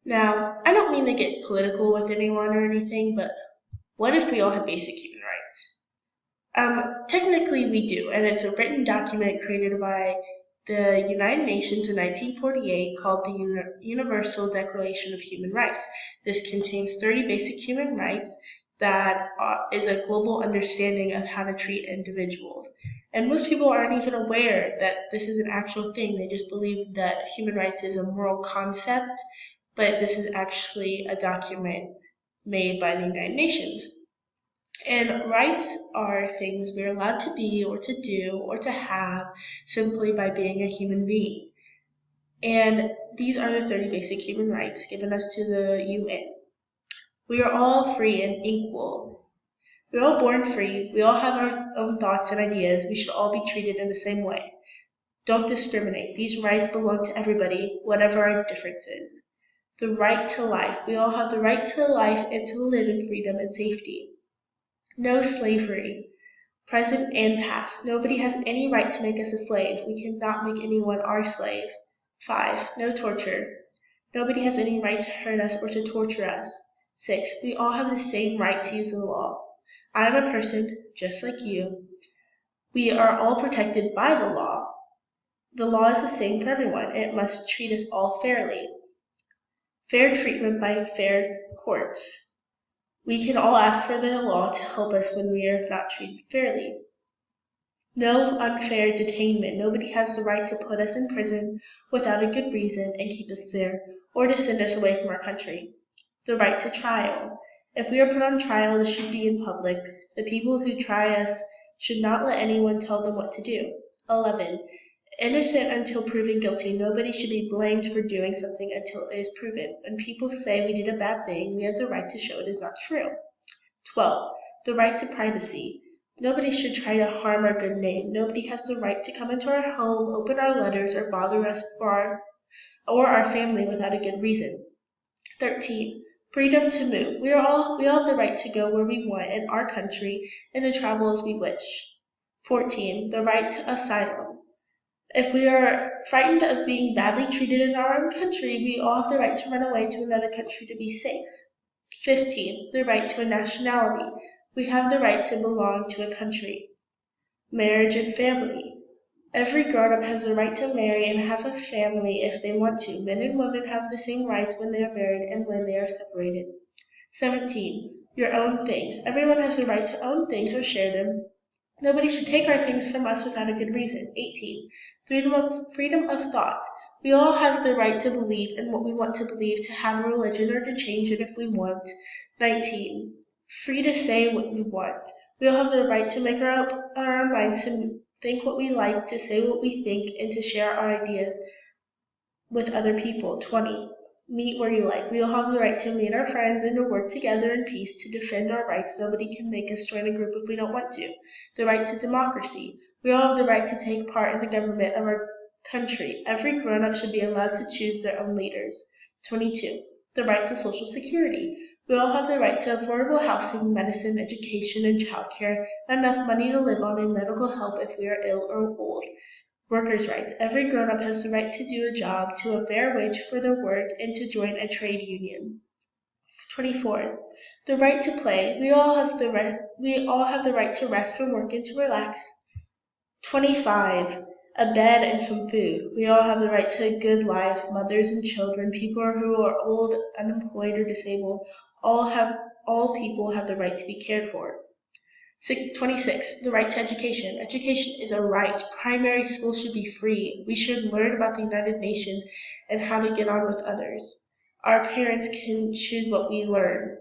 Now, I don't mean to get political with anyone or anything, but what if we all had basic human rights? Technically, we do, and it's a written document created by the United Nations in 1948 called the Universal Declaration of Human Rights. This contains 30 basic human rights that is a global understanding of how to treat individuals. And most people aren't even aware that this is an actual thing. They just believe that human rights is a moral concept, but this is actually a document made by the United Nations. And rights are things we're allowed to be or to do or to have simply by being a human being. And these are the 30 basic human rights given us to the UN. We are all free and equal. We're all born free. We all have our own thoughts and ideas. We should all be treated in the same way. Don't discriminate. These rights belong to everybody, whatever our differences. The right to life. We all have the right to life and to live in freedom and safety. No slavery, present and past. Nobody has any right to make us a slave. We cannot make anyone our slave. 5. No torture. Nobody has any right to hurt us or to torture us. 6. We all have the same right to use the law. I am a person just like you. We are all protected by the law. The law is the same for everyone. It must treat us all fairly. Fair treatment by fair courts. We can all ask for the law to help us when we are not treated fairly. No unfair detainment. Nobody has the right to put us in prison without a good reason and keep us there, or to send us away from our country. The right to trial. If we are put on trial, this should be in public. The people who try us should not let anyone tell them what to do. 11. Innocent until proven guilty. Nobody should be blamed for doing something until it is proven. When people say we did a bad thing, we have the right to show it is not true. 12. The right to privacy. Nobody should try to harm our good name. Nobody has the right to come into our home, open our letters, or bother us or our family without a good reason. 13. Freedom to move. We all have the right to go where we want in our country and to travel as we wish. 14. The right to asylum. If we are frightened of being badly treated in our own country, we all have the right to run away to another country to be safe. 15. The right to a nationality. We have the right to belong to a country. Marriage and family. Every grown-up has the right to marry and have a family if they want to. Men and women have the same rights when they are married and when they are separated. 17. Your own things. Everyone has the right to own things or share them. Nobody should take our things from us without a good reason. 18. Freedom of thought. We all have the right to believe in what we want to believe, to have a religion, or to change it if we want. 19. Free to say what we want. We all have the right to make our own minds, to think what we like, to say what we think, and to share our ideas with other people. 20. Meet where you like. We all have the right to meet our friends and to work together in peace to defend our rights. Nobody can make us join a group if we don't want to. The right to democracy. We all have the right to take part in the government of our country. Every grown-up should be allowed to choose their own leaders. 22. The right to social security. We all have the right to affordable housing, medicine, education, and childcare, enough money to live on, and medical help if we are ill or old. Workers' rights. Every grown-up has the right to do a job, to a fair wage for their work, and to join a trade union. 24. The right to play. We all have the right to rest from work and to relax. 25. A bed and some food. We all have the right to a good life. Mothers and children, people who are old, unemployed, or disabled, all people have the right to be cared for. 26. The right to education. Education is a right. Primary school should be free. We should learn about the United Nations and how to get on with others. Our parents can choose what we learn.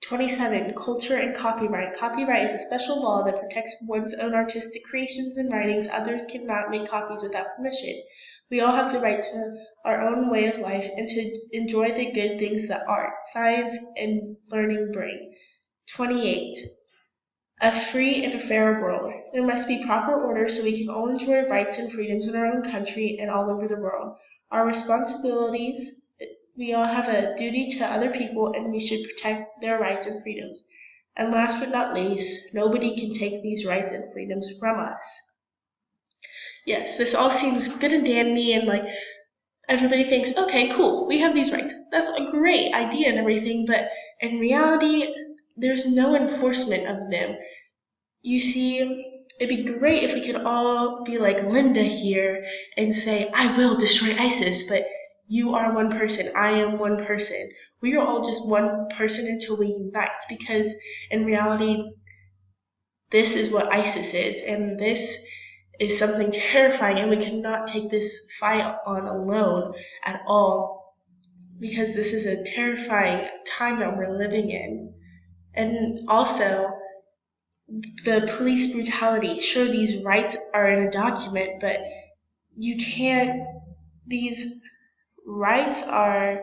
27. Culture and copyright. Copyright is a special law that protects one's own artistic creations and writings. Others cannot make copies without permission. We all have the right to our own way of life and to enjoy the good things that art, science, and learning bring. 28. A free and fair world. There must be proper order so we can all enjoy rights and freedoms in our own country and all over the world. Our responsibilities. We all have a duty to other people and we should protect their rights and freedoms. And last but not least, nobody can take these rights and freedoms from us. Yes, this all seems good and dandy and everybody thinks, okay, cool, we have these rights. That's a great idea and everything, but in reality, there's no enforcement of them. You see, it'd be great if we could all be like Linda here and say, I will destroy ISIS, but you are one person, I am one person. We are all just one person until we unite, because in reality, this is what ISIS is, and this is something terrifying, and we cannot take this fight on alone at all, because this is a terrifying time that we're living in. And also, the police brutality. Sure, these rights are in a document, but you can't, these rights are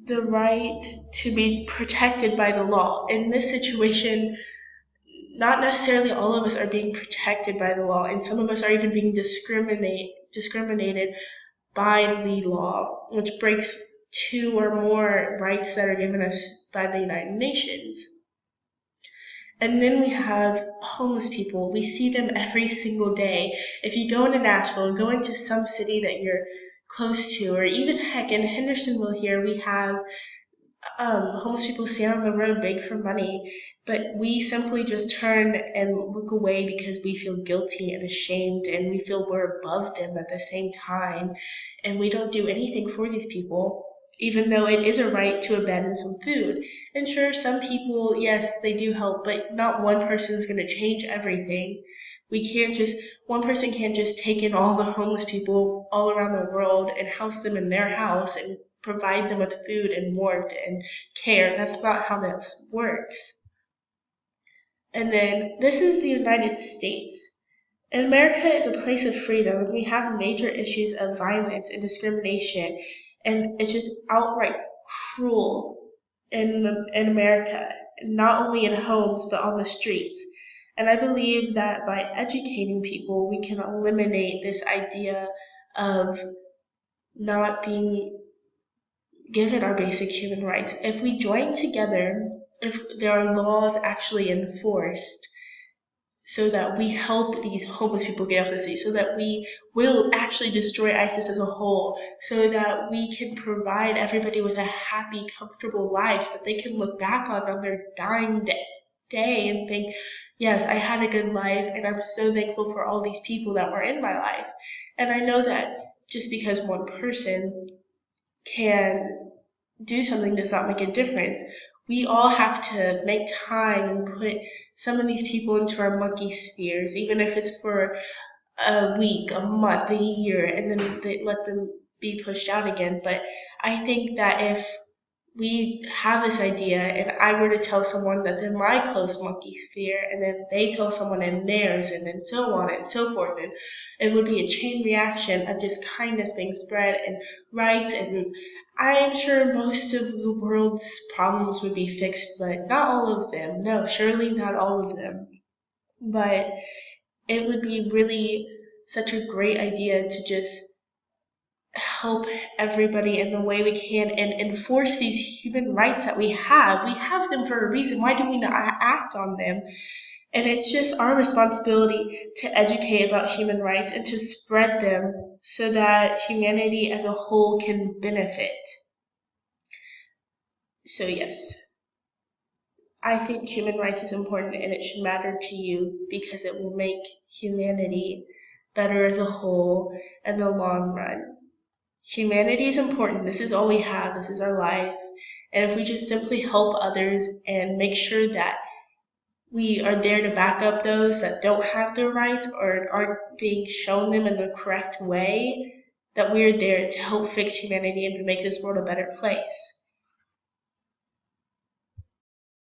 the right to be protected by the law. In this situation, not necessarily all of us are being protected by the law, and some of us are even being discriminated by the law, which breaks two or more rights that are given us by the United Nations. And then we have homeless people. We see them every single day. If you go into Nashville, go into some city that you're close to, or even heck in Hendersonville here, we have homeless people stand on the road, beg for money, but we simply just turn and look away because we feel guilty and ashamed, and we feel we're above them at the same time, and we don't do anything for these people, even though it is a right to abandon some food. And sure, some people, yes, they do help, but not one person is going to change everything. We can't just, one person can't just take in all the homeless people all around the world and house them in their house and provide them with food and warmth and care. That's not how this works. And then this is the United States. And America is a place of freedom, and we have major issues of violence and discrimination, and it's just outright cruel in America, not only in homes but on the streets. And I believe that by educating people, we can eliminate this idea of not being given our basic human rights. If we join together, if there are laws actually enforced, so that we help these homeless people get off the street, so that we will actually destroy ISIS as a whole, so that we can provide everybody with a happy, comfortable life that they can look back on their dying day and think, yes, I had a good life, and I'm so thankful for all these people that were in my life. And I know that just because one person can do something does not make a difference. We all have to make time and put some of these people into our monkey spheres, even if it's for a week, a month, a year, and then they let them be pushed out again. But I think that if we have this idea and I were to tell someone that's in my close monkey sphere, and then they tell someone in theirs, and then so on and so forth, and it would be a chain reaction of just kindness being spread and rights, and I am sure most of the world's problems would be fixed, but not all of them. No, surely not all of them. But it would be really such a great idea to just help everybody in the way we can and enforce these human rights that we have. We have them for a reason. Why do we not act on them? And it's just our responsibility to educate about human rights and to spread them so that humanity as a whole can benefit. So, yes, I think human rights is important and it should matter to you because it will make humanity better as a whole in the long run. Humanity is important. This is all we have. This is our life. And if we just simply help others and make sure that we are there to back up those that don't have their rights or aren't being shown them in the correct way, that we're there to help fix humanity and to make this world a better place.